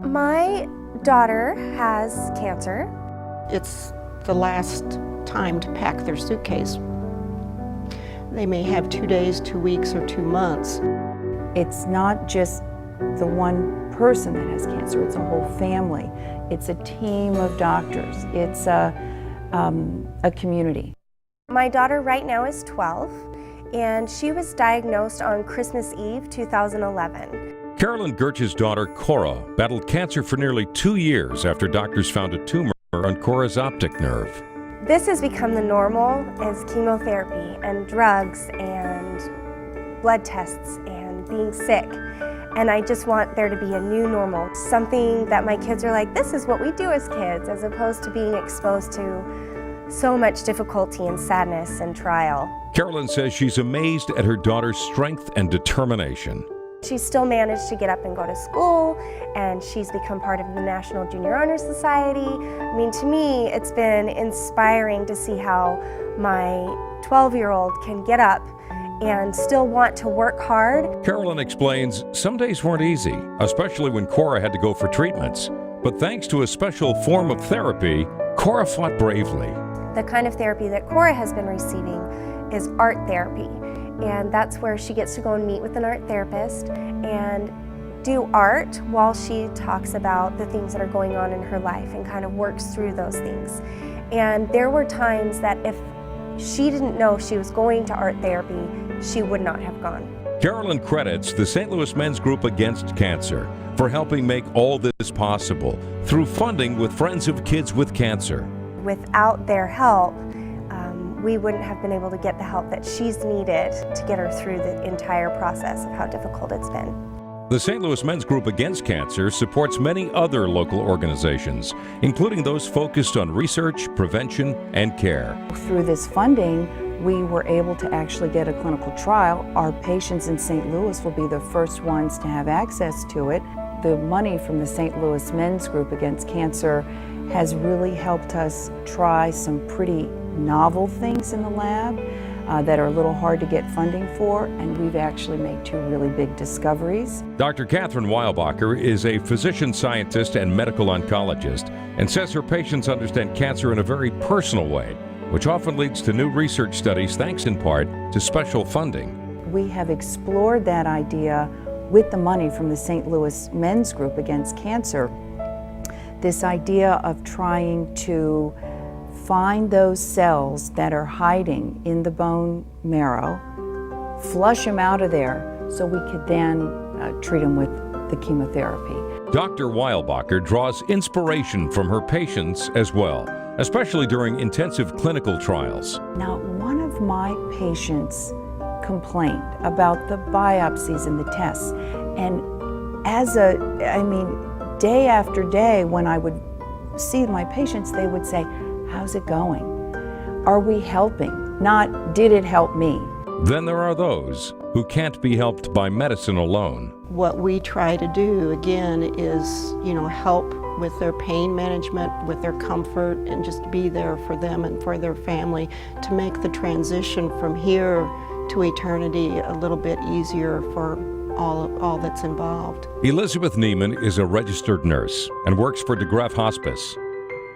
My daughter has cancer. It's the last time to pack their suitcase. They may have 2 days, 2 weeks, or 2 months. It's not just the one person that has cancer, it's a whole family. It's a team of doctors. It's a community. My daughter right now is 12, and she was diagnosed on Christmas Eve 2011. Carolyn Gertch's daughter, Cora, battled cancer for nearly 2 years after doctors found a tumor on Cora's optic nerve. This has become the normal as chemotherapy and drugs and blood tests and being sick. And I just want there to be a new normal, something that my kids are like, this is what we do as kids, as opposed to being exposed to so much difficulty and sadness and trial. Carolyn says she's amazed at her daughter's strength and determination. She's still managed to get up and go to school, and she's become part of the National Junior Honor Society. I mean, to me, it's been inspiring to see how my 12-year-old can get up and still want to work hard. Carolyn explains some days weren't easy, especially when Cora had to go for treatments. But thanks to a special form of therapy, Cora fought bravely. The kind of therapy that Cora has been receiving is art therapy. And that's where she gets to go and meet with an art therapist and do art while she talks about the things that are going on in her life and kind of works through those things. And there were times that if she didn't know she was going to art therapy, she would not have gone. Carolyn credits the St. Louis Men's Group Against Cancer for helping make all this possible through funding with Friends of Kids with Cancer. Without their help, we wouldn't have been able to get the help that she's needed to get her through the entire process of how difficult it's been. The St. Louis Men's Group Against Cancer supports many other local organizations, including those focused on research, prevention, and care. Through this funding, we were able to actually get a clinical trial. Our patients in St. Louis will be the first ones to have access to it. The money from the St. Louis Men's Group Against Cancer has really helped us try some pretty novel things in the lab that are a little hard to get funding for, and we've actually made 2 really big discoveries. Dr. Catherine Weilbacher is a physician scientist and medical oncologist and says her patients understand cancer in a very personal way, which often leads to new research studies thanks in part to special funding. We have explored that idea with the money from the St. Louis Men's Group Against Cancer, this idea of trying to find those cells that are hiding in the bone marrow, flush them out of there so we could then treat them with the chemotherapy. Dr. Weilbacher draws inspiration from her patients as well, especially during intensive clinical trials. Now, one of my patients complained about the biopsies and the tests, and day after day when I would see my patients, they would say, how's it going? Are we helping? Not, did it help me? Then there are those who can't be helped by medicine alone. What we try to do, again, is, help with their pain management, with their comfort, and just be there for them and for their family to make the transition from here to eternity a little bit easier for all that's involved. Elizabeth Neiman is a registered nurse and works for DeGraff Hospice.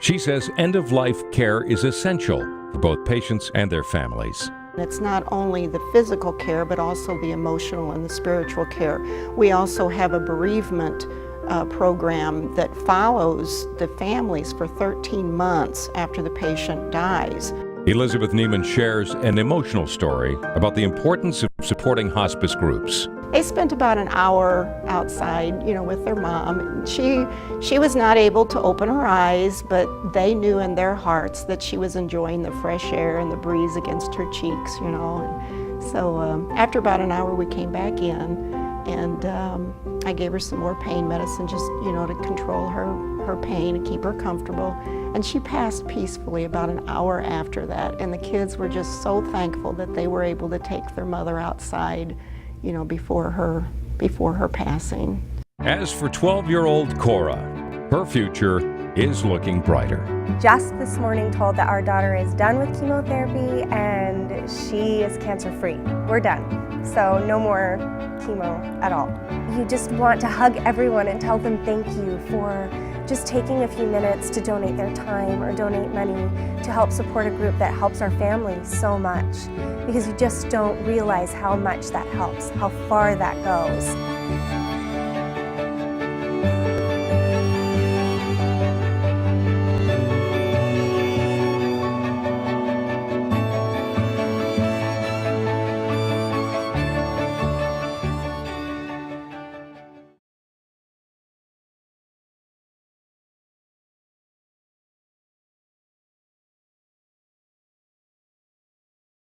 She says end-of-life care is essential for both patients and their families. It's not only the physical care, but also the emotional and the spiritual care. We also have a bereavement program that follows the families for 13 months after the patient dies. Elizabeth Neiman shares an emotional story about the importance of supporting hospice groups. They spent about an hour outside, with their mom. She was not able to open her eyes, but they knew in their hearts that she was enjoying the fresh air and the breeze against her cheeks, And so after about an hour, we came back in, and I gave her some more pain medicine, just, to control her pain and keep her comfortable. And she passed peacefully about an hour after that. And the kids were just so thankful that they were able to take their mother outside, before her passing. As for 12-year-old Cora, her future is looking brighter. Just this morning told that our daughter is done with chemotherapy and she is cancer-free. We're done. So no more chemo at all. You just want to hug everyone and tell them thank you for just taking a few minutes to donate their time or donate money to help support a group that helps our families so much, because you just don't realize how much that helps, how far that goes.